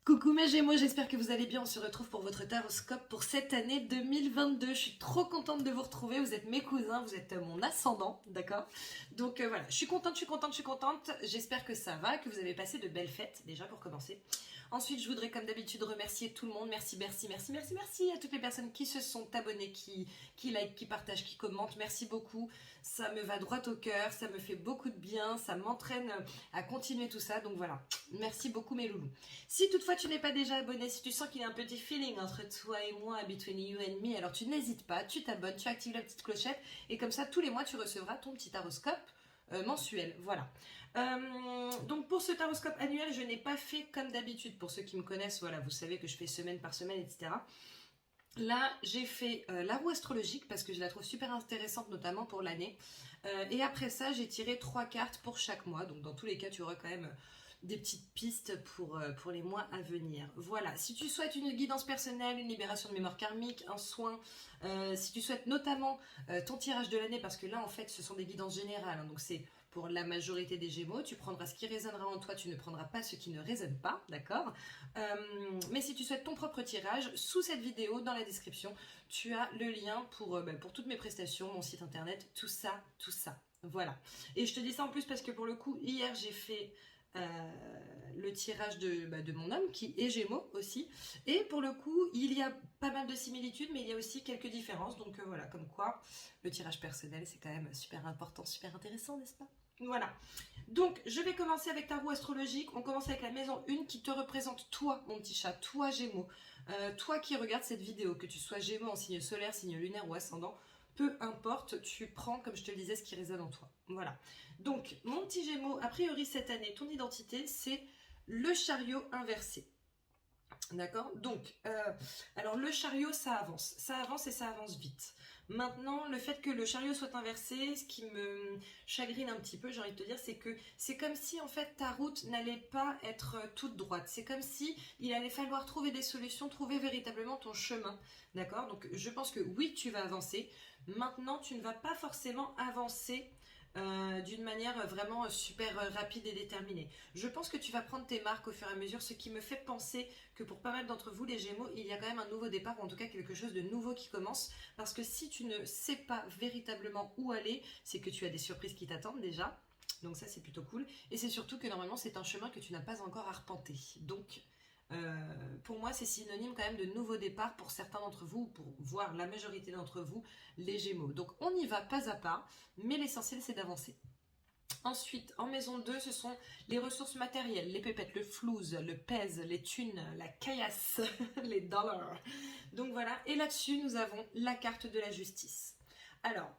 Coucou mes Gémeaux, j'espère que vous allez bien. On se retrouve pour votre taroscope pour cette année 2022. Je suis trop contente de vous retrouver. Vous êtes mes cousins, vous êtes mon ascendant, d'accord. Donc voilà, je suis contente. J'espère que ça va, que vous avez passé de belles fêtes déjà pour commencer. Ensuite, je voudrais comme d'habitude remercier tout le monde. Merci à toutes les personnes qui se sont abonnées, qui like, qui partagent, qui commentent. Merci beaucoup. Ça me va droit au cœur, ça me fait beaucoup de bien, ça m'entraîne à continuer tout ça. Donc voilà, merci beaucoup mes loulous. Si toutefois tu n'es pas déjà abonné, si tu sens qu'il y a un petit feeling entre toi et moi, between you and me, alors tu n'hésites pas, tu t'abonnes, tu actives la petite clochette et comme ça tous les mois tu recevras ton petit taroscope mensuel. Voilà. Donc pour ce taroscope annuel, je n'ai pas fait comme d'habitude. Pour ceux qui me connaissent, voilà, vous savez que je fais semaine par semaine, etc. Là, j'ai fait la roue astrologique parce que je la trouve super intéressante, notamment pour l'année. Et après ça, j'ai tiré 3 cartes pour chaque mois. Donc dans tous les cas, tu auras quand même des petites pistes pour les mois à venir. Voilà, si tu souhaites une guidance personnelle, une libération de mémoire karmique, un soin, si tu souhaites notamment ton tirage de l'année, parce que là en fait ce sont des guidances générales, hein, donc c'est pour la majorité des Gémeaux, tu prendras ce qui résonnera en toi, tu ne prendras pas ce qui ne résonne pas, d'accord. Mais si tu souhaites ton propre tirage, sous cette vidéo, dans la description, tu as le lien pour toutes mes prestations, mon site internet, tout ça. Voilà. Et je te dis ça en plus parce que pour le coup, hier j'ai fait le tirage de mon homme qui est Gémeaux aussi, et pour le coup il y a pas mal de similitudes mais il y a aussi quelques différences, donc voilà, comme quoi le tirage personnel c'est quand même super important, super intéressant, n'est-ce pas? Voilà, donc je vais commencer avec ta roue astrologique. On commence avec la maison 1 qui te représente toi mon petit chat, toi Gémeaux, toi qui regardes cette vidéo, que tu sois Gémeaux en signe solaire, signe lunaire ou ascendant, peu importe, tu prends, comme je te le disais, ce qui résonne en toi. Voilà. Donc, mon petit Gémeaux, a priori cette année, ton identité, c'est le chariot inversé. D'accord. Donc, alors le chariot, ça avance et ça avance vite. Maintenant, le fait que le chariot soit inversé, ce qui me chagrine un petit peu, j'ai envie de te dire, c'est que c'est comme si en fait ta route n'allait pas être toute droite. C'est comme si il allait falloir trouver des solutions, trouver véritablement ton chemin. D'accord. Donc, je pense que oui, tu vas avancer. Maintenant, tu ne vas pas forcément avancer d'une manière vraiment super rapide et déterminée. Je pense que tu vas prendre tes marques au fur et à mesure, ce qui me fait penser que pour pas mal d'entre vous, les Gémeaux, il y a quand même un nouveau départ, ou en tout cas quelque chose de nouveau qui commence, parce que si tu ne sais pas véritablement où aller, c'est que tu as des surprises qui t'attendent déjà, donc ça c'est plutôt cool, et c'est surtout que normalement c'est un chemin que tu n'as pas encore arpenté, donc pour moi c'est synonyme quand même de nouveau départ pour certains d'entre vous, pour voir la majorité d'entre vous, les Gémeaux. Donc on y va pas à pas, mais l'essentiel c'est d'avancer. Ensuite, en maison 2, ce sont les ressources matérielles, les pépettes, le flouze, le pèse, les thunes, la caillasse, les dollars. Donc voilà, et là-dessus, nous avons la carte de la justice. Alors,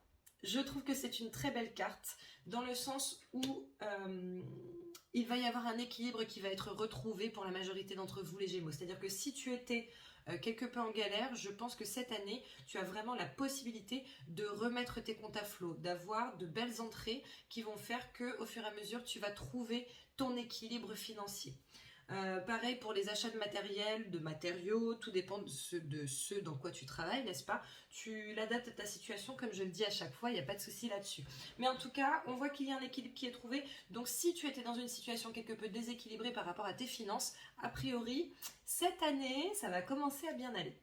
je trouve que c'est une très belle carte, dans le sens où il va y avoir un équilibre qui va être retrouvé pour la majorité d'entre vous les Gémeaux. C'est-à-dire que si tu étais quelque peu en galère, je pense que cette année, tu as vraiment la possibilité de remettre tes comptes à flot, d'avoir de belles entrées qui vont faire que, au fur et à mesure, tu vas trouver ton équilibre financier. Pareil pour les achats de matériel, de matériaux, tout dépend de ce dans quoi tu travailles, n'est-ce pas? Tu l'adaptes à ta situation, comme je le dis à chaque fois, il n'y a pas de souci là-dessus. Mais en tout cas, on voit qu'il y a un équilibre qui est trouvé. Donc si tu étais dans une situation quelque peu déséquilibrée par rapport à tes finances, a priori, cette année, ça va commencer à bien aller.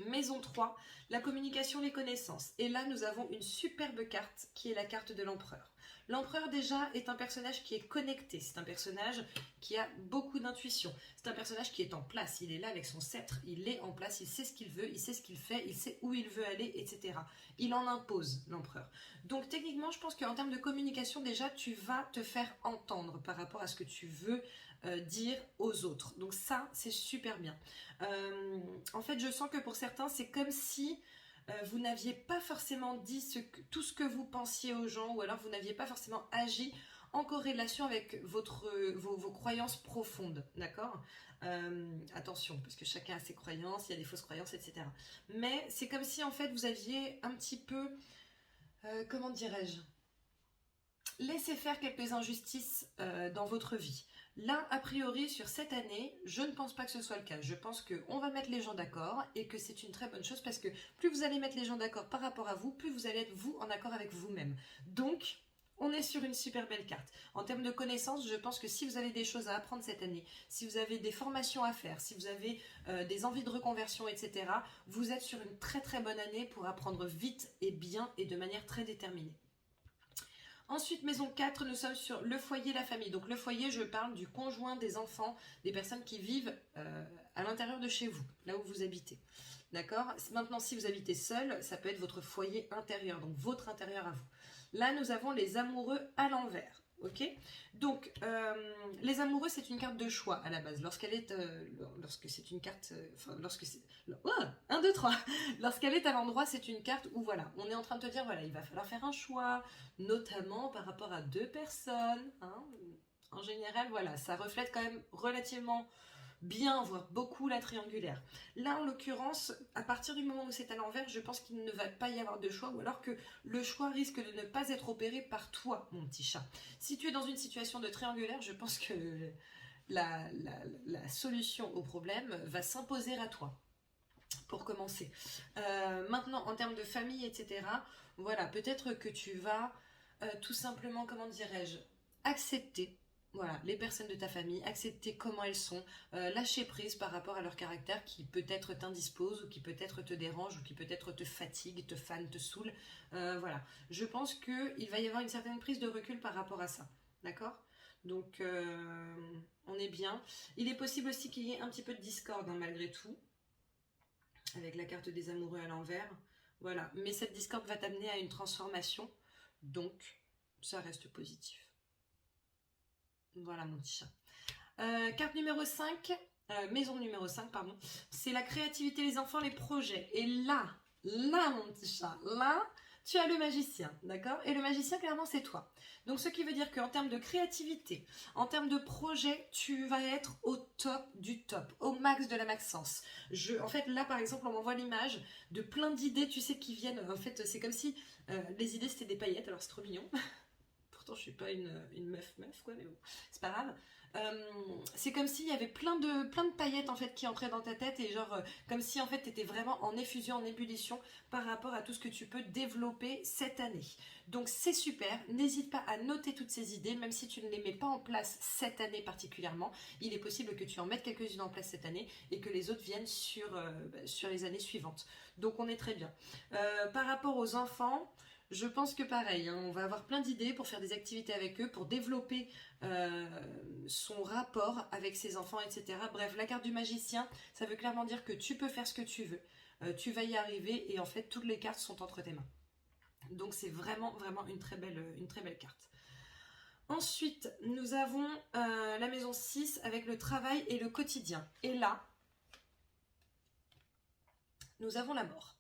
Maison 3, la communication, les connaissances. Et là, nous avons une superbe carte qui est la carte de l'empereur. L'empereur, déjà, est un personnage qui est connecté. C'est un personnage qui a beaucoup d'intuition. C'est un personnage qui est en place. Il est là avec son sceptre. Il est en place. Il sait ce qu'il veut. Il sait ce qu'il fait. Il sait où il veut aller, etc. Il en impose, l'empereur. Donc, techniquement, je pense qu'en termes de communication, déjà, tu vas te faire entendre par rapport à ce que tu veux dire aux autres. Donc ça, c'est super bien. En fait, je sens que pour certains, c'est comme si vous n'aviez pas forcément dit tout ce que vous pensiez aux gens, ou alors vous n'aviez pas forcément agi en corrélation avec vos croyances profondes, d'accord. Attention, parce que chacun a ses croyances, il y a des fausses croyances, etc. Mais c'est comme si en fait vous aviez un petit peu, comment dirais-je, laissé faire quelques injustices dans votre vie. Là, a priori, sur cette année, je ne pense pas que ce soit le cas. Je pense qu'on va mettre les gens d'accord et que c'est une très bonne chose parce que plus vous allez mettre les gens d'accord par rapport à vous, plus vous allez être vous en accord avec vous-même. Donc, on est sur une super belle carte. En termes de connaissances, je pense que si vous avez des choses à apprendre cette année, si vous avez des formations à faire, si vous avez des envies de reconversion, etc., vous êtes sur une très très bonne année pour apprendre vite et bien et de manière très déterminée. Ensuite, maison 4, nous sommes sur le foyer, la famille. Donc le foyer, je parle du conjoint, des enfants, des personnes qui vivent à l'intérieur de chez vous, là où vous habitez. D'accord? Maintenant, si vous habitez seul, ça peut être votre foyer intérieur, donc votre intérieur à vous. Là, nous avons les amoureux à l'envers. Ok? Donc, les amoureux, c'est une carte de choix à la base. Lorsqu'elle est, lorsque c'est une carte, enfin, lorsque c'est, oh, 1, 2, 3. Lorsqu'elle est à l'endroit, c'est une carte où voilà, on est en train de te dire voilà, il va falloir faire un choix, notamment par rapport à 2 personnes. Hein. En général, voilà, ça reflète quand même relativement bien, voire beaucoup la triangulaire. Là, en l'occurrence, à partir du moment où c'est à l'envers, je pense qu'il ne va pas y avoir de choix, ou alors que le choix risque de ne pas être opéré par toi, mon petit chat. Si tu es dans une situation de triangulaire, je pense que la solution au problème va s'imposer à toi, pour commencer. Maintenant, en termes de famille, etc., voilà, peut-être que tu vas tout simplement, comment dirais-je, accepter voilà, les personnes de ta famille, accepter comment elles sont, lâcher prise par rapport à leur caractère qui peut-être t'indispose ou qui peut-être te dérange ou qui peut-être te fatigue, te fane, te saoule. Voilà, je pense qu'il va y avoir une certaine prise de recul par rapport à ça. D'accord? Donc, on est bien. Il est possible aussi qu'il y ait un petit peu de discorde, hein, malgré tout, avec la carte des amoureux à l'envers. Voilà, mais cette discorde va t'amener à une transformation, donc ça reste positif. Voilà mon petit chat. Carte numéro 5, maison numéro 5, pardon. C'est la créativité, les enfants, les projets. Et là mon petit chat, là, tu as le magicien, d'accord? Et le magicien, clairement, c'est toi. Donc, ce qui veut dire qu'en termes de créativité, en termes de projet, tu vas être au top du top, au max de la maxence. En fait, là, par exemple, on m'envoie l'image de plein d'idées, tu sais, qui viennent. En fait, c'est comme si les idées, c'était des paillettes, alors c'est trop mignon. Pourtant, je suis pas une meuf, quoi, mais bon, c'est pas grave. C'est comme s'il y avait plein de paillettes en fait qui entraient dans ta tête et genre comme si en fait tu étais vraiment en effusion, en ébullition par rapport à tout ce que tu peux développer cette année. Donc c'est super, n'hésite pas à noter toutes ces idées, même si tu ne les mets pas en place cette année particulièrement, il est possible que tu en mettes quelques-unes en place cette année et que les autres viennent sur les années suivantes. Donc on est très bien. Par rapport aux enfants, je pense que pareil, hein, on va avoir plein d'idées pour faire des activités avec eux, pour développer son rapport avec ses enfants, etc. Bref, la carte du magicien, ça veut clairement dire que tu peux faire ce que tu veux, tu vas y arriver et en fait toutes les cartes sont entre tes mains. Donc c'est vraiment une très belle carte. Ensuite, nous avons la maison 6 avec le travail et le quotidien. Et là, nous avons la mort.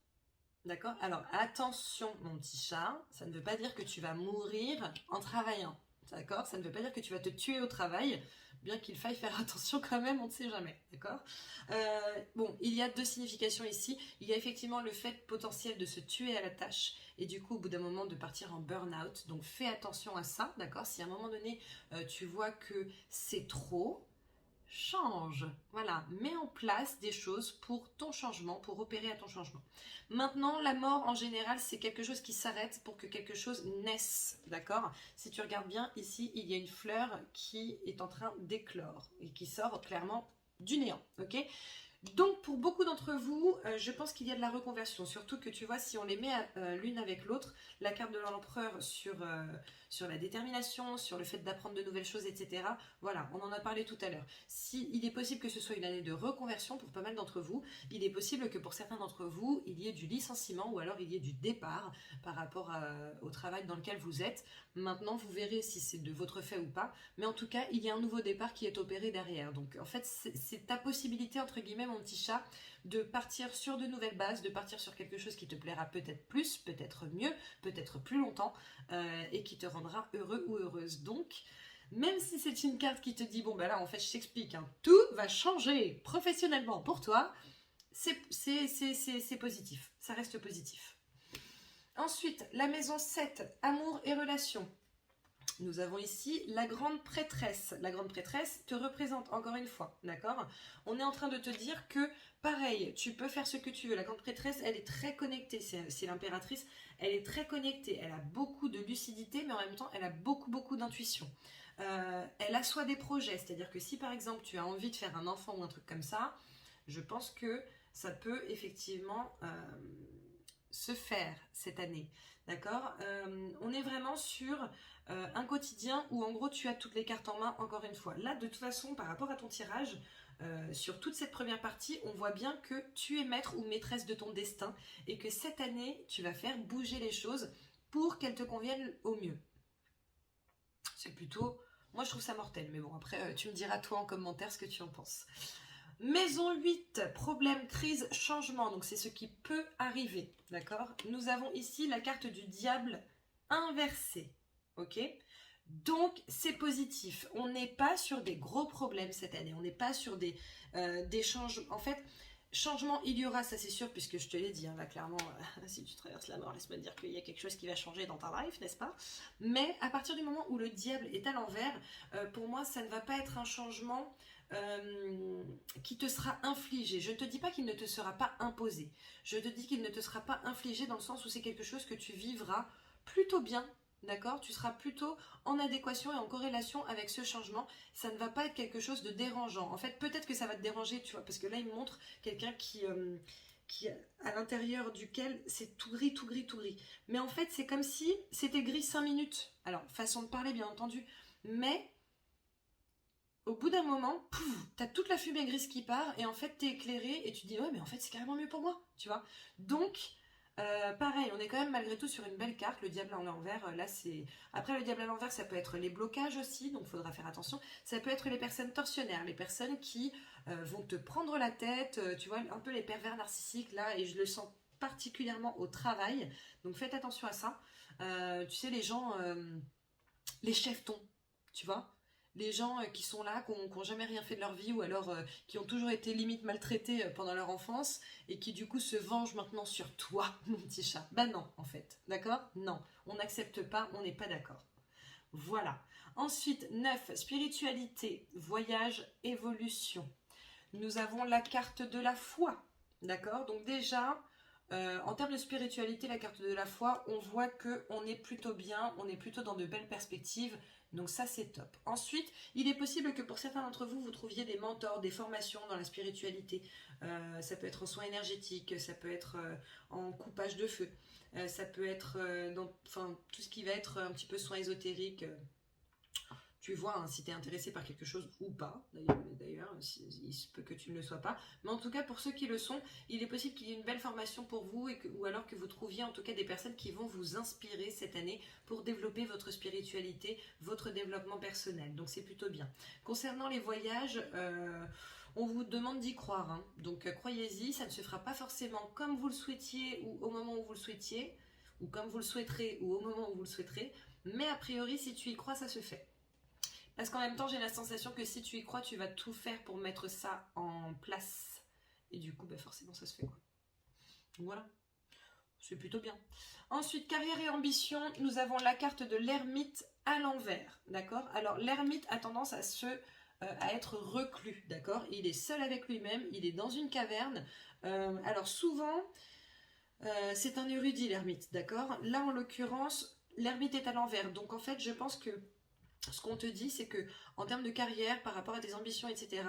D'accord? Alors attention mon petit chat, ça ne veut pas dire que tu vas mourir en travaillant. D'accord? Ça ne veut pas dire que tu vas te tuer au travail, bien qu'il faille faire attention quand même, on ne sait jamais. D'accord? Bon, il y a 2 significations ici. Il y a effectivement le fait potentiel de se tuer à la tâche et du coup au bout d'un moment de partir en burn-out. Donc fais attention à ça, d'accord? Si à un moment donné tu vois que c'est trop, change, voilà, mets en place des choses pour ton changement, pour opérer à ton changement. Maintenant, la mort en général, c'est quelque chose qui s'arrête pour que quelque chose naisse, d'accord? Si tu regardes bien, ici, il y a une fleur qui est en train d'éclore et qui sort clairement du néant, ok? Donc pour beaucoup d'entre vous, je pense qu'il y a de la reconversion, surtout que tu vois, si on les met l'une avec l'autre, la carte de l'empereur sur la détermination, sur le fait d'apprendre de nouvelles choses, etc. Voilà, on en a parlé tout à l'heure. Il est possible que ce soit une année de reconversion pour pas mal d'entre vous, il est possible que pour certains d'entre vous, il y ait du licenciement ou alors il y ait du départ par rapport au travail dans lequel vous êtes. Maintenant, vous verrez si c'est de votre fait ou pas, mais en tout cas, il y a un nouveau départ qui est opéré derrière. Donc en fait, c'est ta possibilité, entre guillemets, mon petit chat, de partir sur de nouvelles bases, de partir sur quelque chose qui te plaira peut-être plus, peut-être mieux, peut-être plus longtemps, et qui te rendra heureux ou heureuse. Donc, même si c'est une carte qui te dit, bon ben là en fait je t'explique, hein, tout va changer professionnellement pour toi, c'est positif, ça reste positif. Ensuite, la maison 7, amour et relations. Nous avons ici la grande prêtresse. La grande prêtresse te représente encore une fois, d'accord? On est en train de te dire que, pareil, tu peux faire ce que tu veux. La grande prêtresse, elle est très connectée. C'est l'impératrice, elle est très connectée. Elle a beaucoup de lucidité, mais en même temps, elle a beaucoup d'intuition. Elle assoit des projets, c'est-à-dire que si par exemple tu as envie de faire un enfant ou un truc comme ça, je pense que ça peut effectivement se faire cette année, d'accord? On est vraiment sur un quotidien où en gros tu as toutes les cartes en main encore une fois. Là de toute façon par rapport à ton tirage, sur toute cette première partie, on voit bien que tu es maître ou maîtresse de ton destin et que cette année tu vas faire bouger les choses pour qu'elles te conviennent au mieux. C'est plutôt... Moi, je trouve ça mortel, mais bon, après, tu me diras toi en commentaire ce que tu en penses. Maison 8, problème, crise, changement. Donc, c'est ce qui peut arriver, d'accord? Nous avons ici la carte du diable inversée, ok? Donc, c'est positif. On n'est pas sur des gros problèmes cette année. On n'est pas sur des changements. En fait, changement, il y aura, ça c'est sûr, puisque je te l'ai dit, hein, là clairement, si tu traverses la mort, laisse-moi te dire qu'il y a quelque chose qui va changer dans ta life, n'est-ce pas? Mais à partir du moment où le diable est à l'envers, pour moi, ça ne va pas être un changement qui te sera infligé. Je ne te dis pas qu'il ne te sera pas imposé. Je te dis qu'il ne te sera pas infligé dans le sens où c'est quelque chose que tu vivras plutôt bien. D'accord? Tu seras plutôt en adéquation et en corrélation avec ce changement. Ça ne va pas être quelque chose de dérangeant. En fait, peut-être que ça va te déranger, tu vois, parce que là, il me montre quelqu'un qui à l'intérieur duquel c'est tout gris, tout gris, tout gris. Mais en fait, c'est comme si c'était gris 5 minutes. Alors, façon de parler, bien entendu. Mais au bout d'un moment, t'as toute la fumée grise qui part et en fait, t'es éclairé et tu dis, ouais, mais en fait, c'est carrément mieux pour moi, tu vois. Donc, pareil, on est quand même malgré tout sur une belle carte, le diable à l'envers, là c'est... Après le diable à l'envers, ça peut être les blocages aussi, donc il faudra faire attention. Ça peut être les personnes tortionnaires, les personnes qui vont te prendre la tête, tu vois, un peu les pervers narcissiques là, et je le sens particulièrement au travail, donc faites attention à ça. Tu sais, les gens, les chefs-tons, tu vois, les gens qui sont là, qui n'ont jamais rien fait de leur vie ou alors qui ont toujours été limite maltraités pendant leur enfance et qui du coup se vengent maintenant sur toi, mon petit chat. Bah non, en fait, d'accord? Non, on n'accepte pas, on n'est pas d'accord. Voilà. Ensuite, 9, spiritualité, voyage, évolution. Nous avons la carte de la foi, d'accord? Donc déjà, en termes de spiritualité, la carte de la foi, on voit qu'on est plutôt bien, on est plutôt dans de belles perspectives, donc ça c'est top. Ensuite, il est possible que pour certains d'entre vous, vous trouviez des mentors, des formations dans la spiritualité. Ça peut être en soins énergétiques, ça peut être en coupage de feu, ça peut être dans tout ce qui va être un petit peu soins ésotériques. Tu vois, hein, si tu es intéressé par quelque chose ou pas, d'ailleurs, il se peut que tu ne le sois pas. Mais en tout cas, pour ceux qui le sont, il est possible qu'il y ait une belle formation pour vous ou alors que vous trouviez en tout cas des personnes qui vont vous inspirer cette année pour développer votre spiritualité, votre développement personnel. Donc c'est plutôt bien. Concernant les voyages, on vous demande d'y croire. Hein. Donc croyez-y, ça ne se fera pas forcément comme vous le souhaitiez ou au moment où vous le souhaitiez, ou comme vous le souhaiterez ou au moment où vous le souhaiterez. Mais a priori, si tu y crois, ça se fait. Parce qu'en même temps, j'ai la sensation que si tu y crois, tu vas tout faire pour mettre ça en place. Et du coup, bah forcément, ça se fait quoi. Donc voilà, c'est plutôt bien. Ensuite, carrière et ambition, nous avons la carte de l'ermite à l'envers, d'accord? Alors, l'ermite a tendance à être reclus, d'accord? Il est seul avec lui-même, il est dans une caverne. Alors souvent, c'est un érudit, l'ermite, d'accord? Là, en l'occurrence, l'ermite est à l'envers. Donc en fait, je pense que ce qu'on te dit, c'est que en termes de carrière, par rapport à tes ambitions, etc.,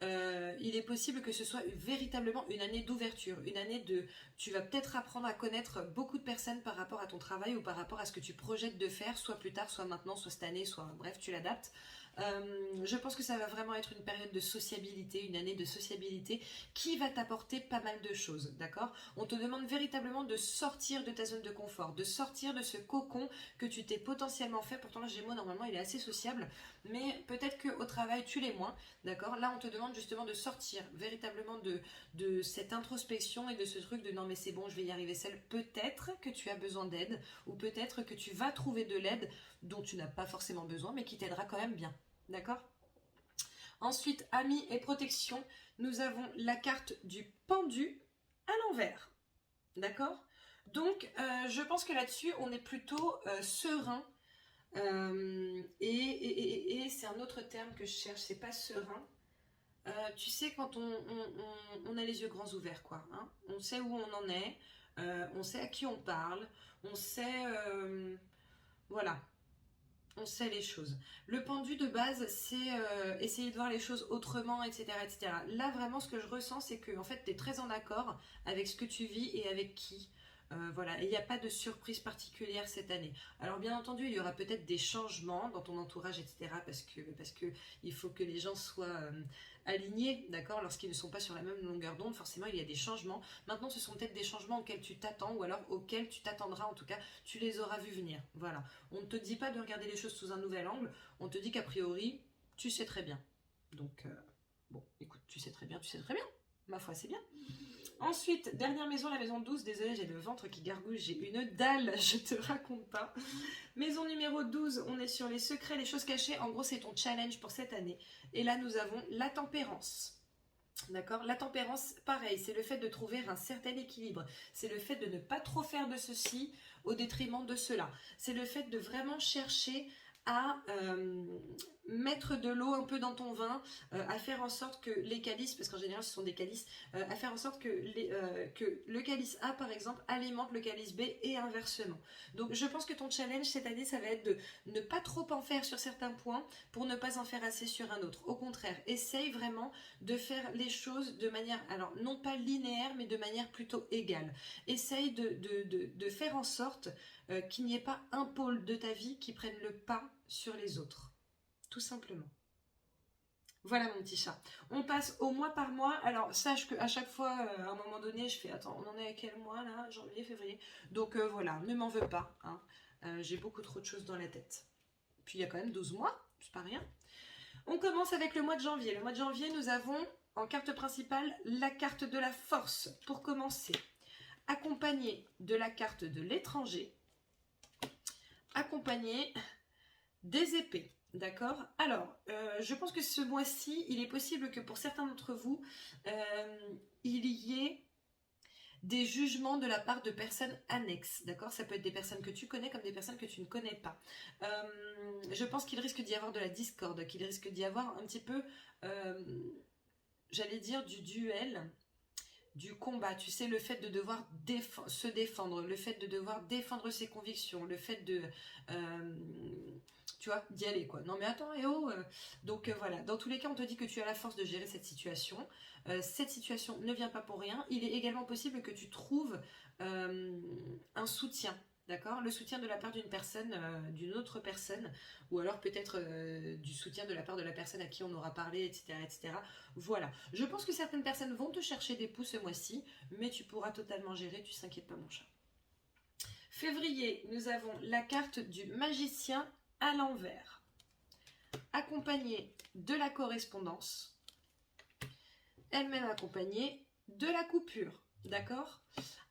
il est possible que ce soit véritablement une année d'ouverture, une année de... Tu vas peut-être apprendre à connaître beaucoup de personnes par rapport à ton travail ou par rapport à ce que tu projettes de faire, soit plus tard, soit maintenant, soit cette année, soit... Bref, tu l'adaptes. Je pense que ça va vraiment être une période de sociabilité, une année de sociabilité qui va t'apporter pas mal de choses, d'accord? On te demande véritablement de sortir de ta zone de confort, de sortir de ce cocon que tu t'es potentiellement fait. Pourtant, le Gémeaux, normalement, il est assez sociable, mais peut-être qu'au travail, tu l'es moins, d'accord? Là, on te demande justement de sortir véritablement de cette introspection et de ce truc de non mais c'est bon, je vais y arriver seule. Peut-être que tu as besoin d'aide ou peut-être que tu vas trouver de l'aide dont tu n'as pas forcément besoin, mais qui t'aidera quand même bien. D'accord? Ensuite, amis et protection, nous avons la carte du pendu à l'envers. D'accord? Donc, je pense que là-dessus, on est plutôt serein Et c'est un autre terme que je cherche, c'est pas serein. Tu sais, quand on a les yeux grands ouverts, quoi. Hein, on sait où on en est, on sait à qui on parle, on sait... voilà, on sait les choses. Le pendu de base, c'est essayer de voir les choses autrement, etc., etc. Là, vraiment, ce que je ressens, c'est que en fait, tu es très en accord avec ce que tu vis et avec qui. Voilà, et il n'y a pas de surprise particulière cette année. Alors bien entendu, il y aura peut-être des changements dans ton entourage, etc. Parce que il faut que les gens soient alignés, d'accord. Lorsqu'ils ne sont pas sur la même longueur d'onde, forcément, il y a des changements. Maintenant, ce sont peut-être des changements auxquels tu t'attends, ou alors auxquels tu t'attendras, en tout cas, tu les auras vus venir. Voilà. On ne te dit pas de regarder les choses sous un nouvel angle, on te dit qu'a priori, tu sais très bien. Donc, bon, écoute, tu sais très bien, tu sais très bien. Ma foi, c'est bien. Ensuite, dernière maison, la maison 12. Désolée, j'ai le ventre qui gargouille, j'ai une dalle, je te raconte pas. Maison numéro 12, on est sur les secrets, les choses cachées. En gros, c'est ton challenge pour cette année. Et là, nous avons la tempérance. D'accord. La tempérance, pareil, c'est le fait de trouver un certain équilibre. C'est le fait de ne pas trop faire de ceci au détriment de cela. C'est le fait de vraiment chercher à mettre de l'eau un peu dans ton vin, à faire en sorte que les calices, parce qu'en général ce sont des calices, à faire en sorte que le calice A par exemple alimente le calice B et inversement. Donc je pense que ton challenge cette année ça va être de ne pas trop en faire sur certains points pour ne pas en faire assez sur un autre. Au contraire, essaye vraiment de faire les choses de manière, alors non pas linéaire mais de manière plutôt égale. Essaye de faire en sorte qu'il n'y ait pas un pôle de ta vie qui prenne le pas sur les autres. Tout simplement. Voilà mon petit chat. On passe au mois par mois. Alors sache qu'à chaque fois, à un moment donné, je fais attends, on en est à quel mois là? Janvier, février. Donc voilà, ne m'en veux pas. Hein. J'ai beaucoup trop de choses dans la tête. Puis il y a quand même 12 mois, c'est pas rien. On commence avec le mois de janvier. Le mois de janvier, nous avons en carte principale la carte de la force. Pour commencer, accompagné de la carte de l'étranger, accompagné des épées. D'accord. Alors, je pense que ce mois-ci, il est possible que pour certains d'entre vous, il y ait des jugements de la part de personnes annexes. D'accord. Ça peut être des personnes que tu connais comme des personnes que tu ne connais pas. Je pense qu'il risque d'y avoir de la discorde, qu'il risque d'y avoir un petit peu, j'allais dire, du duel, du combat, tu sais, le fait de devoir se défendre, le fait de devoir défendre ses convictions, le fait de, tu vois, d'y aller quoi. Non mais attends, et oh donc voilà, dans tous les cas, on te dit que tu as la force de gérer cette situation. Cette situation ne vient pas pour rien. Il est également possible que tu trouves un soutien. D'accord. Le soutien de la part d'une personne, d'une autre personne, ou alors peut-être du soutien de la part de la personne à qui on aura parlé, etc., etc. Voilà. Je pense que certaines personnes vont te chercher des pouces ce mois-ci, mais tu pourras totalement gérer, tu t'inquiètes pas mon chat. Février, nous avons la carte du magicien à l'envers, accompagnée de la correspondance, elle-même accompagnée de la coupure. D'accord.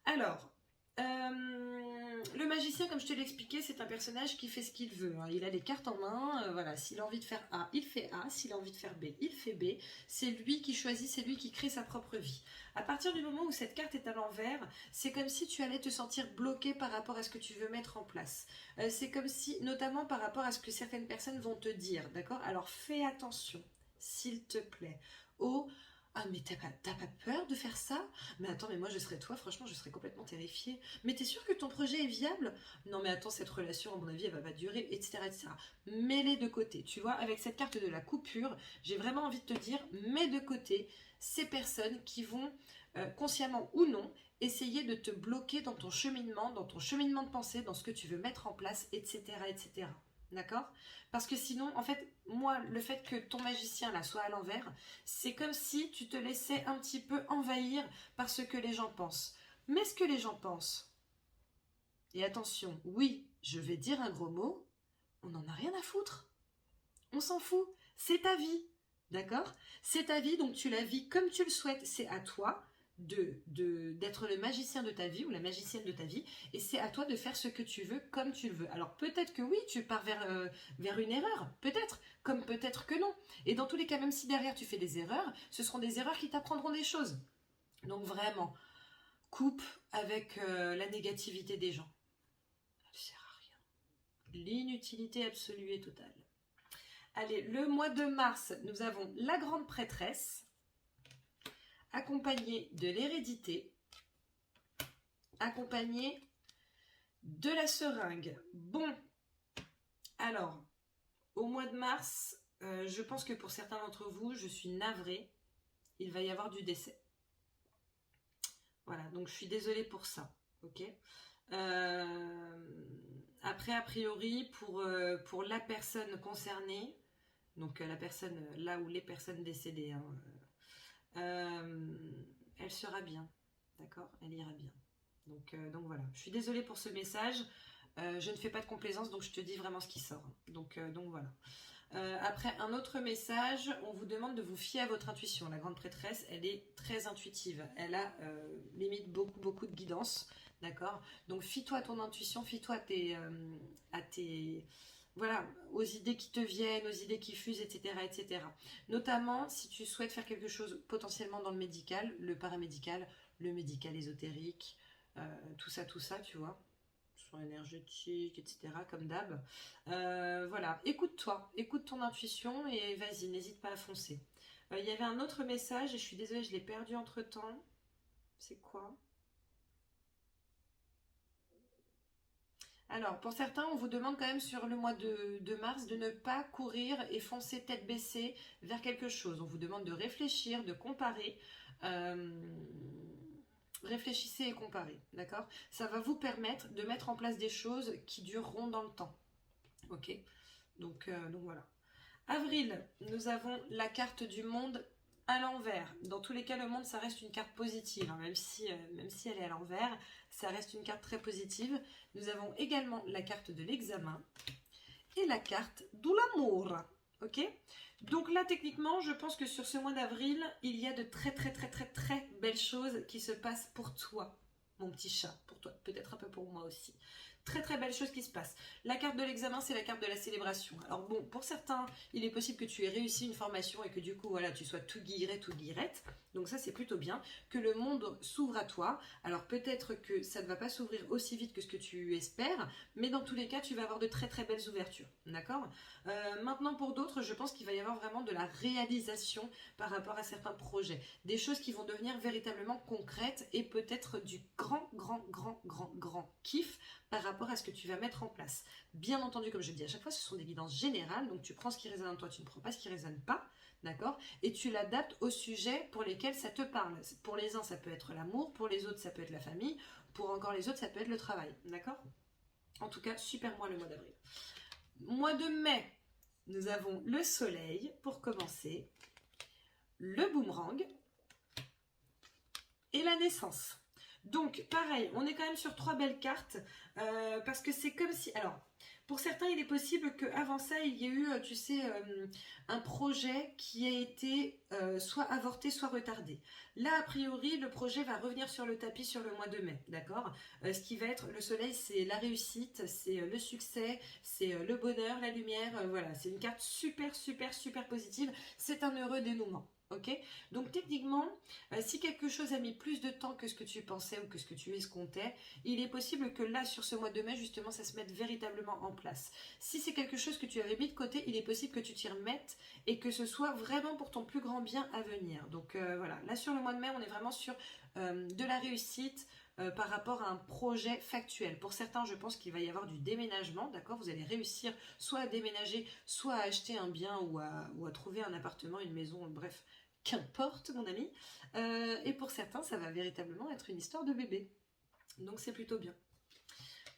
Alors, le magicien, comme je te l'ai expliqué, c'est un personnage qui fait ce qu'il veut. Hein. Il a des cartes en main. Voilà, s'il a envie de faire A, il fait A. S'il a envie de faire B, il fait B. C'est lui qui choisit, c'est lui qui crée sa propre vie. À partir du moment où cette carte est à l'envers, c'est comme si tu allais te sentir bloqué par rapport à ce que tu veux mettre en place. C'est comme si, notamment par rapport à ce que certaines personnes vont te dire. D'accord. Alors fais attention, s'il te plaît, ah mais t'as pas peur de faire ça? Mais attends, mais moi je serais toi, franchement je serais complètement terrifiée. Mais t'es sûr que ton projet est viable? Non mais attends, cette relation à mon avis elle va pas durer, etc., etc. Mets-les de côté, tu vois, avec cette carte de la coupure, j'ai vraiment envie de te dire, mets de côté ces personnes qui vont, consciemment ou non, essayer de te bloquer dans ton cheminement de pensée, dans ce que tu veux mettre en place, etc., etc. D'accord? Parce que sinon, en fait, moi, le fait que ton magicien là soit à l'envers, c'est comme si tu te laissais un petit peu envahir par ce que les gens pensent. Mais ce que les gens pensent, et attention, oui, je vais dire un gros mot, on n'en a rien à foutre. On s'en fout. C'est ta vie. D'accord? C'est ta vie, donc tu la vis comme tu le souhaites. C'est à toi d'être le magicien de ta vie ou la magicienne de ta vie, et c'est à toi de faire ce que tu veux comme tu le veux. Alors peut-être que oui, tu pars vers une erreur, peut-être, comme peut-être que non. Et dans tous les cas, même si derrière tu fais des erreurs, ce seront des erreurs qui t'apprendront des choses. Donc vraiment, coupe avec la négativité des gens. Ça ne sert à rien. L'inutilité absolue et totale. Allez, le mois de mars, nous avons la grande prêtresse, accompagnée de l'hérédité, accompagnée de la seringue. Bon, alors, au mois de mars, je pense que pour certains d'entre vous, je suis navrée, il va y avoir du décès. Voilà, donc je suis désolée pour ça, ok. Après, a priori, pour la personne concernée, donc la personne là où les personnes décédées, hein, elle sera bien, d'accord, elle ira bien. Donc voilà, je suis désolée pour ce message. Je ne fais pas de complaisance, donc je te dis vraiment ce qui sort. Donc voilà. Après, un autre message, on vous demande de vous fier à votre intuition. La grande prêtresse, elle est très intuitive. Elle a limite beaucoup de guidance, d'accord. Donc fie-toi à ton intuition, fie-toi à tes voilà, aux idées qui te viennent, aux idées qui fusent, etc., etc. Notamment, si tu souhaites faire quelque chose potentiellement dans le médical, le paramédical, le médical ésotérique, tout ça, tu vois. Soins énergétiques, etc., comme d'hab. Voilà, écoute-toi, écoute ton intuition et vas-y, n'hésite pas à foncer. Il y avait un autre message et je suis désolée, je l'ai perdu entre-temps. C'est quoi? Alors, pour certains, on vous demande quand même sur le mois de mars de ne pas courir et foncer tête baissée vers quelque chose. On vous demande de réfléchir, de comparer. Réfléchissez et comparez, d'accord? Ça va vous permettre de mettre en place des choses qui dureront dans le temps. Ok? Donc voilà. Avril, nous avons la carte du monde à l'envers. Dans tous les cas, le monde, ça reste une carte positive. Hein, même si elle est à l'envers, ça reste une carte très positive. Nous avons également la carte de l'examen et la carte de l'amour. Ok? Donc là, techniquement, je pense que sur ce mois d'avril, il y a de très belles choses qui se passent pour toi, mon petit chat. Pour toi, peut-être un peu pour moi aussi. Très belles choses qui se passent. La carte de l'examen, c'est la carte de la célébration. Alors bon, pour certains, il est possible que tu aies réussi une formation et que du coup, voilà, tu sois tout guillerette, tout guillerette. Donc ça, c'est plutôt bien. Que le monde s'ouvre à toi. Alors peut-être que ça ne va pas s'ouvrir aussi vite que ce que tu espères, mais dans tous les cas, tu vas avoir de très belles ouvertures. D'accord? Maintenant, pour d'autres, je pense qu'il va y avoir vraiment de la réalisation par rapport à certains projets. Des choses qui vont devenir véritablement concrètes et peut-être du grand kiff par rapport à ce que tu vas mettre en place. Bien entendu, comme je dis à chaque fois, ce sont des guidances générales, donc tu prends ce qui résonne en toi, tu ne prends pas ce qui ne résonne pas, d'accord? Et tu l'adaptes au sujet pour lesquels ça te parle. Pour les uns, ça peut être l'amour, pour les autres, ça peut être la famille, pour encore les autres, ça peut être le travail, d'accord? En tout cas, super mois le mois d'avril. Mois de mai, nous avons le soleil pour commencer, le boomerang et la naissance. Donc, pareil, on est quand même sur 3 belles cartes, parce que c'est comme si... Alors, pour certains, il est possible qu'avant ça, il y ait eu, tu sais, un projet qui a été soit avorté, soit retardé. Là, a priori, le projet va revenir sur le tapis sur le mois de mai, d'accord? Ce qui va être, le soleil, c'est la réussite, c'est le succès, c'est le bonheur, la lumière, voilà. C'est une carte super positive, c'est un heureux dénouement. Ok, donc techniquement, si quelque chose a mis plus de temps que ce que tu pensais ou que ce que tu escomptais, il est possible que là, sur ce mois de mai, justement, ça se mette véritablement en place. Si c'est quelque chose que tu avais mis de côté, il est possible que tu t'y remettes et que ce soit vraiment pour ton plus grand bien à venir. Donc voilà, là sur le mois de mai, on est vraiment sur de la réussite, par rapport à un projet factuel. Pour certains, je pense qu'il va y avoir du déménagement, d'accord? Vous allez réussir soit à déménager, soit à acheter un bien ou à trouver un appartement, une maison, bref, qu'importe mon ami. Et pour certains, ça va véritablement être une histoire de bébé. Donc c'est plutôt bien.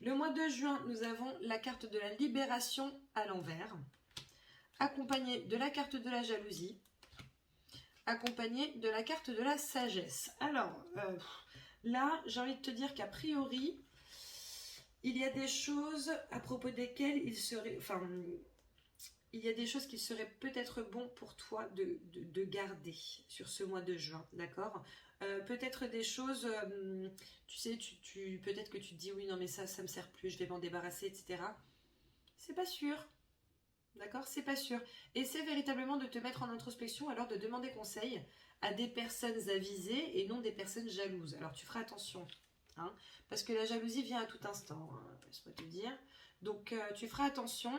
Le mois de juin, nous avons la carte de la libération à l'envers, accompagnée de la carte de la jalousie, accompagnée de la carte de la sagesse. Alors, là, j'ai envie de te dire qu'a priori, il y a des choses à propos desquelles il serait... Enfin, il y a des choses qu'il serait peut-être bon pour toi de garder sur ce mois de juin, d'accord? Peut-être des choses, tu sais, peut-être que tu te dis oui, non mais ça me sert plus, je vais m'en débarrasser, etc. C'est pas sûr, d'accord? C'est pas sûr. Essaie véritablement de te mettre en introspection, alors de demander conseil à des personnes avisées et non des personnes jalouses. Alors tu feras attention, hein, parce que la jalousie vient à tout instant, hein, laisse-moi te dire. Donc tu feras attention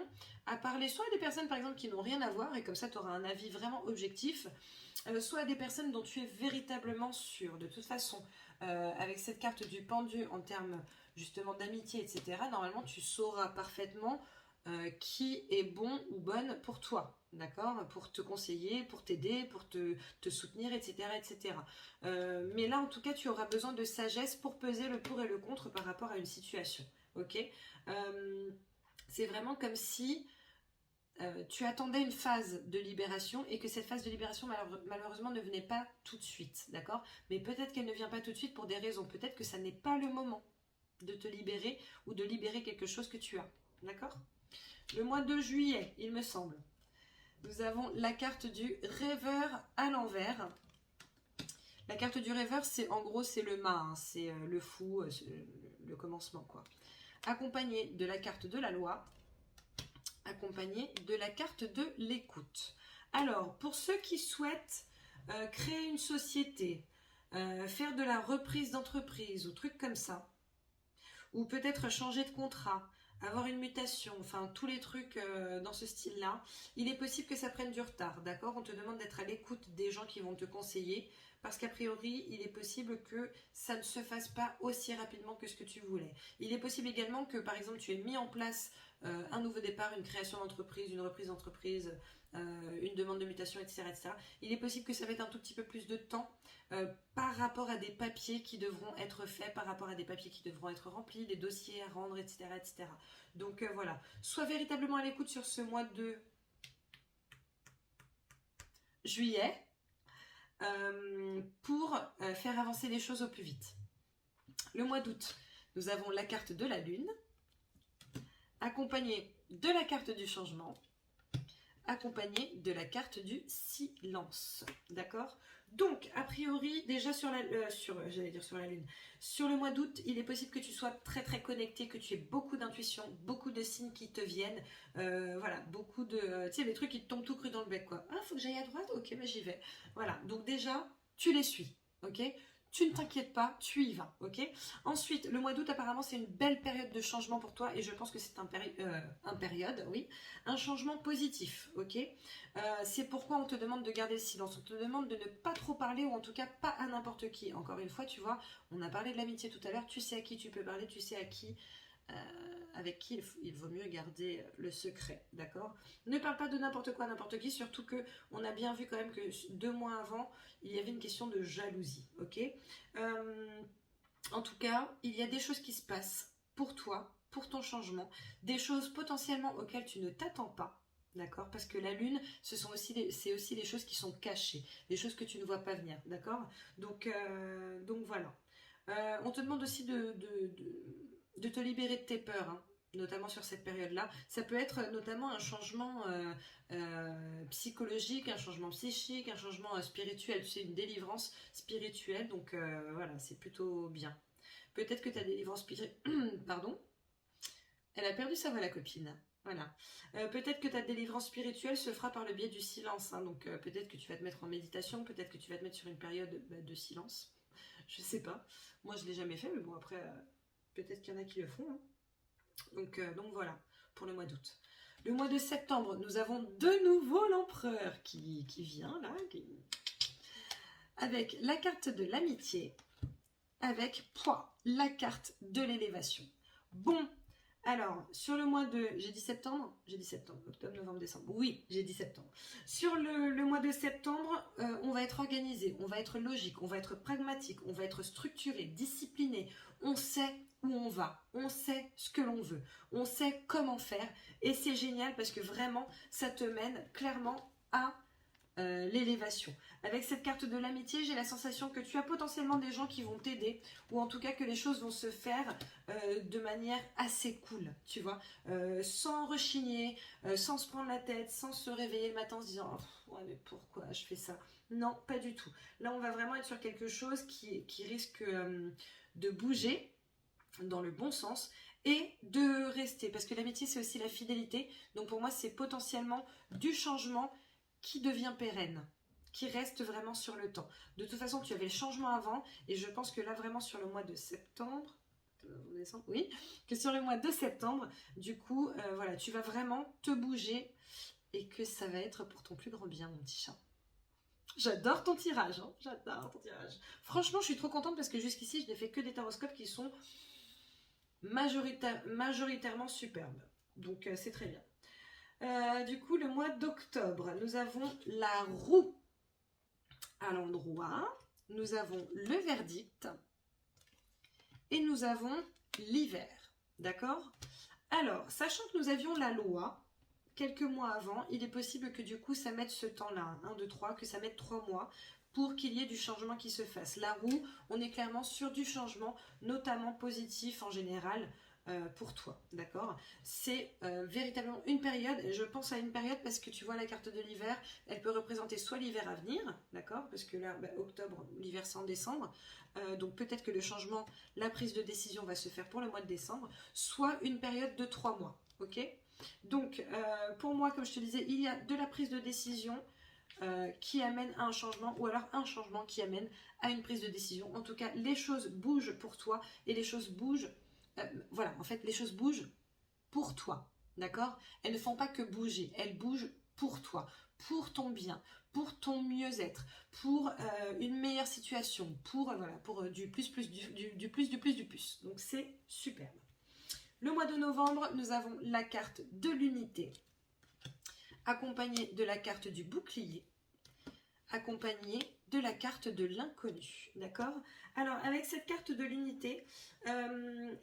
à parler soit à des personnes par exemple qui n'ont rien à voir, et comme ça tu auras un avis vraiment objectif, soit à des personnes dont tu es véritablement sûr. De toute façon, avec cette carte du pendu en termes justement d'amitié, etc., normalement tu sauras parfaitement qui est bon ou bonne pour toi, d'accord? Pour te conseiller, pour t'aider, pour te soutenir, etc., etc. Mais là, en tout cas, tu auras besoin de sagesse pour peser le pour et le contre par rapport à une situation, ok? C'est vraiment comme si tu attendais une phase de libération et que cette phase de libération malheureusement ne venait pas tout de suite, d'accord? Mais peut-être qu'elle ne vient pas tout de suite pour des raisons, peut-être que ça n'est pas le moment de te libérer ou de libérer quelque chose que tu as, d'accord? Le mois de juillet, il me semble, nous avons la carte du rêveur à l'envers. La carte du rêveur, c'est en gros, c'est le mât, hein, c'est le fou, le commencement, quoi. Accompagné de la carte de la loi, accompagné de la carte de l'écoute. Alors, pour ceux qui souhaitent créer une société, faire de la reprise d'entreprise ou trucs comme ça, ou peut-être changer de contrat, avoir une mutation, enfin tous les trucs dans ce style-là, il est possible que ça prenne du retard, d'accord? On te demande d'être à l'écoute des gens qui vont te conseiller, parce qu'a priori, il est possible que ça ne se fasse pas aussi rapidement que ce que tu voulais. Il est possible également que, par exemple, tu aies mis en place un nouveau départ, une création d'entreprise, une reprise d'entreprise, une demande de mutation, etc., etc. Il est possible que ça va être un tout petit peu plus de temps par rapport à des papiers qui devront être faits, par rapport à des papiers qui devront être remplis, des dossiers à rendre, etc., etc. Donc voilà, sois véritablement à l'écoute sur ce mois de juillet pour faire avancer les choses au plus vite. Le mois d'août, nous avons la carte de la lune, accompagnée de la carte du changement, accompagnée de la carte du silence. D'accord? Donc, a priori, déjà sur la lune, sur le mois d'août, il est possible que tu sois très très connecté, que tu aies beaucoup d'intuition, beaucoup de signes qui te viennent, voilà, beaucoup de, tu sais, des trucs qui te tombent tout cru dans le bec, quoi. Ah, faut que j'aille à droite? Ok, bah j'y vais. Voilà, donc déjà, tu les suis, ok? Tu ne t'inquiètes pas, tu y vas, ok? Ensuite, le mois d'août, apparemment, c'est une belle période de changement pour toi, et je pense que c'est un changement positif, ok? C'est pourquoi on te demande de garder le silence, on te demande de ne pas trop parler, ou en tout cas pas à n'importe qui. Encore une fois, tu vois, on a parlé de l'amitié tout à l'heure, tu sais à qui tu peux parler, tu sais à qui... avec qui il vaut mieux garder le secret, d'accord? Ne parle pas de n'importe quoi à n'importe qui, surtout que on a bien vu quand même que 2 mois avant, il y avait une question de jalousie, ok? En tout cas, il y a des choses qui se passent pour toi, pour ton changement, des choses potentiellement auxquelles tu ne t'attends pas, d'accord? Parce que la lune, c'est aussi des choses qui sont cachées, des choses que tu ne vois pas venir, d'accord? Donc voilà. On te demande aussi de te libérer de tes peurs, hein, notamment sur cette période-là. Ça peut être notamment un changement psychologique, un changement psychique, un changement spirituel, tu sais, une délivrance spirituelle. Donc voilà, c'est plutôt bien. Peut-être que ta délivrance spirituelle... Pardon. Elle a perdu sa voix, la copine. Voilà. Peut-être que ta délivrance spirituelle se fera par le biais du silence, hein. Donc peut-être que tu vas te mettre en méditation, peut-être que tu vas te mettre sur une période de silence. Je sais pas. Moi, je l'ai jamais fait, mais bon, après, peut-être qu'il y en a qui le font, hein. Donc voilà, pour le mois d'août. Le mois de septembre, nous avons de nouveau l'empereur qui vient, là, avec la carte de l'amitié, avec la carte de l'élévation. Bon, alors, sur le mois de... J'ai dit septembre, octobre, novembre, décembre. Oui, j'ai dit septembre. Sur le mois de septembre, on va être organisé, on va être logique, on va être pragmatique, on va être structuré, discipliné. On sait où on va, on sait ce que l'on veut, on sait comment faire. Et c'est génial parce que vraiment, ça te mène clairement à l'élévation. Avec cette carte de l'amitié, j'ai la sensation que tu as potentiellement des gens qui vont t'aider, ou en tout cas que les choses vont se faire de manière assez cool, tu vois, sans rechigner, sans se prendre la tête, sans se réveiller le matin en se disant oh, ouais, mais pourquoi je fais ça? Non, pas du tout. Là, on va vraiment être sur quelque chose qui risque de bouger dans le bon sens et de rester, parce que l'amitié c'est aussi la fidélité, donc pour moi c'est potentiellement du changement qui devient pérenne, qui reste vraiment sur le temps. De toute façon, tu avais le changement avant, et je pense que là, vraiment, sur le mois de septembre, décembre, oui, que sur le mois de septembre, du coup, voilà, tu vas vraiment te bouger et que ça va être pour ton plus grand bien, mon petit chat. J'adore ton tirage, hein, j'adore ton tirage. Franchement, je suis trop contente parce que jusqu'ici, je n'ai fait que des taroscopes qui sont majoritairement superbes. Donc, c'est très bien. Du coup, le mois d'octobre, nous avons la roue à l'endroit, nous avons le verdict et nous avons l'hiver. D'accord? Alors, sachant que nous avions la loi quelques mois avant, il est possible que du coup ça mette ce temps-là, 1, 2, 3, que ça mette 3 mois pour qu'il y ait du changement qui se fasse. La roue, on est clairement sur du changement, notamment positif en général, pour toi, d'accord? C'est véritablement une période, et je pense à une période parce que tu vois la carte de l'hiver, elle peut représenter soit l'hiver à venir, d'accord? Parce que là, octobre, l'hiver c'est en décembre, donc peut-être que le changement, la prise de décision va se faire pour le mois de décembre, soit une période de 3 mois, ok? Donc, pour moi, comme je te disais, il y a de la prise de décision qui amène à un changement, ou alors un changement qui amène à une prise de décision. En tout cas, les choses bougent pour toi, et les choses bougent, voilà, en fait, les choses bougent pour toi, d'accord? Elles ne font pas que bouger, elles bougent pour toi, pour ton bien, pour ton mieux-être, pour une meilleure situation, pour, voilà, pour du plus, du plus. Donc, c'est superbe. Le mois de novembre, nous avons la carte de l'unité, accompagnée de la carte du bouclier, accompagnée de la carte de l'inconnu. D'accord? Alors, avec cette carte de l'unité,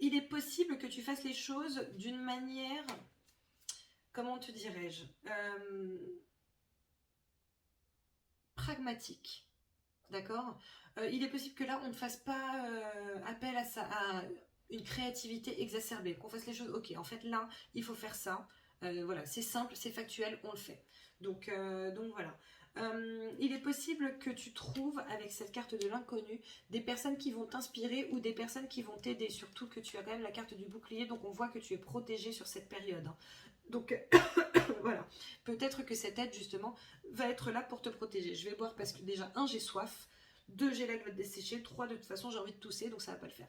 il est possible que tu fasses les choses d'une manière, comment te dirais-je, pragmatique. D'accord? Il est possible que là, on ne fasse pas appel à une créativité exacerbée, qu'on fasse les choses, ok, en fait là, il faut faire ça, voilà, c'est simple, c'est factuel, on le fait. Donc voilà. Il est possible que tu trouves, avec cette carte de l'inconnu, des personnes qui vont t'inspirer ou des personnes qui vont t'aider, surtout que tu as quand même la carte du bouclier, donc on voit que tu es protégé sur cette période. Hein. Donc voilà, peut-être que cette aide justement va être là pour te protéger. Je vais boire parce que déjà, 1, j'ai soif, 2, j'ai la glotte desséchée, 3, de toute façon, j'ai envie de tousser, donc ça va pas le faire.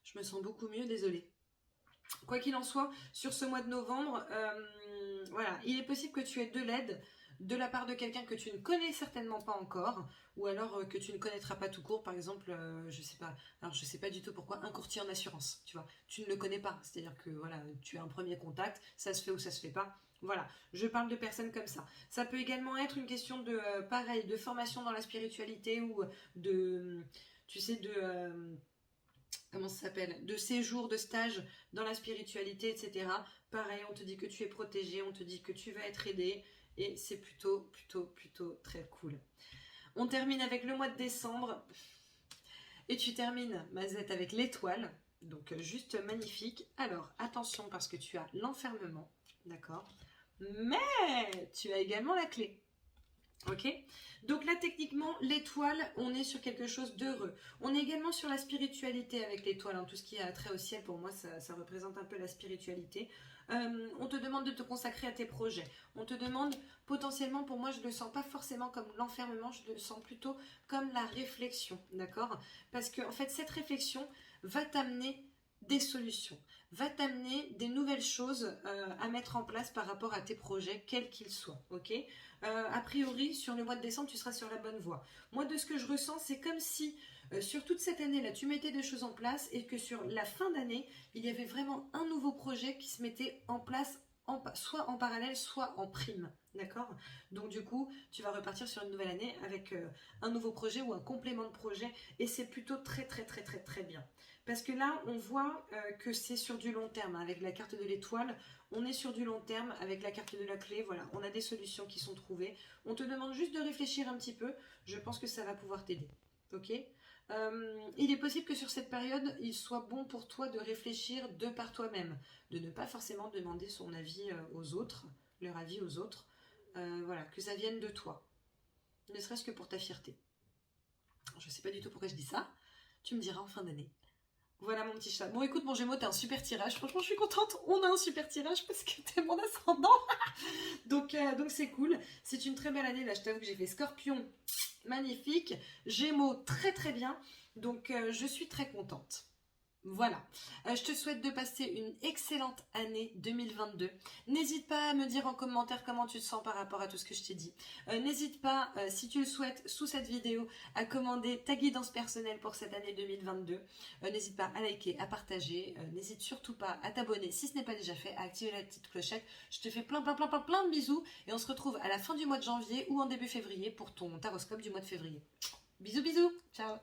Je me sens beaucoup mieux, désolée. Quoi qu'il en soit, sur ce mois de novembre, voilà, il est possible que tu aies de l'aide de la part de quelqu'un que tu ne connais certainement pas encore, ou alors que tu ne connaîtras pas tout court, par exemple, je sais pas, alors je sais pas du tout pourquoi, un courtier en assurance, tu vois, tu ne le connais pas, c'est-à-dire que voilà, tu as un premier contact, ça se fait ou ça se fait pas, voilà, je parle de personnes comme ça. Ça peut également être une question de, pareil, de formation dans la spiritualité ou de, tu sais, de comment ça s'appelle, de séjour, de stage dans la spiritualité, etc. Pareil, on te dit que tu es protégé, on te dit que tu vas être aidé, et c'est plutôt très cool. On termine avec le mois de décembre, et tu termines, Mazette, avec l'étoile, donc juste magnifique. Alors, attention, parce que tu as l'enfermement, d'accord, mais tu as également la clé. Ok, donc là techniquement l'étoile, on est sur quelque chose d'heureux. On est également sur la spiritualité avec l'étoile, hein. Tout ce qui a trait au ciel, pour moi ça représente un peu la spiritualité. On te demande de te consacrer à tes projets. On te demande potentiellement, pour moi je le sens pas forcément comme l'enfermement, je le sens plutôt comme la réflexion, d'accord? Parce que en fait cette réflexion va t'amener des solutions, va t'amener des nouvelles choses à mettre en place par rapport à tes projets, quels qu'ils soient, ok? A priori, sur le mois de décembre, tu seras sur la bonne voie. Moi, de ce que je ressens, c'est comme si sur toute cette année-là, tu mettais des choses en place et que sur la fin d'année, il y avait vraiment un nouveau projet qui se mettait en place, soit en parallèle, soit en prime. D'accord? Donc du coup, tu vas repartir sur une nouvelle année avec un nouveau projet ou un complément de projet et c'est plutôt très bien. Parce que là, on voit que c'est sur du long terme. Avec la carte de l'étoile, on est sur du long terme. Avec la carte de la clé, voilà, on a des solutions qui sont trouvées. On te demande juste de réfléchir un petit peu. Je pense que ça va pouvoir t'aider. Ok? Il est possible que sur cette période, il soit bon pour toi de réfléchir de par toi-même. De ne pas forcément demander son avis aux autres, leur avis aux autres. Voilà, que ça vienne de toi. Ne serait-ce que pour ta fierté. Je ne sais pas du tout pourquoi je dis ça. Tu me diras en fin d'année. Voilà mon petit chat. Bon écoute mon Gémeaux, t'as un super tirage. Franchement je suis contente. On a un super tirage parce que t'es mon ascendant. Donc c'est cool. C'est une très belle année. Là je t'avoue que j'ai fait Scorpion, magnifique. Gémeaux, très très bien. Donc je suis très contente. Voilà, je te souhaite de passer une excellente année 2022. N'hésite pas à me dire en commentaire comment tu te sens par rapport à tout ce que je t'ai dit. N'hésite pas, si tu le souhaites, sous cette vidéo, à commander ta guidance personnelle pour cette année 2022. N'hésite pas à liker, à partager. N'hésite surtout pas à t'abonner si ce n'est pas déjà fait, à activer la petite clochette. Je te fais plein de bisous et on se retrouve à la fin du mois de janvier ou en début février pour ton taroscope du mois de février. Bisous, bisous, ciao.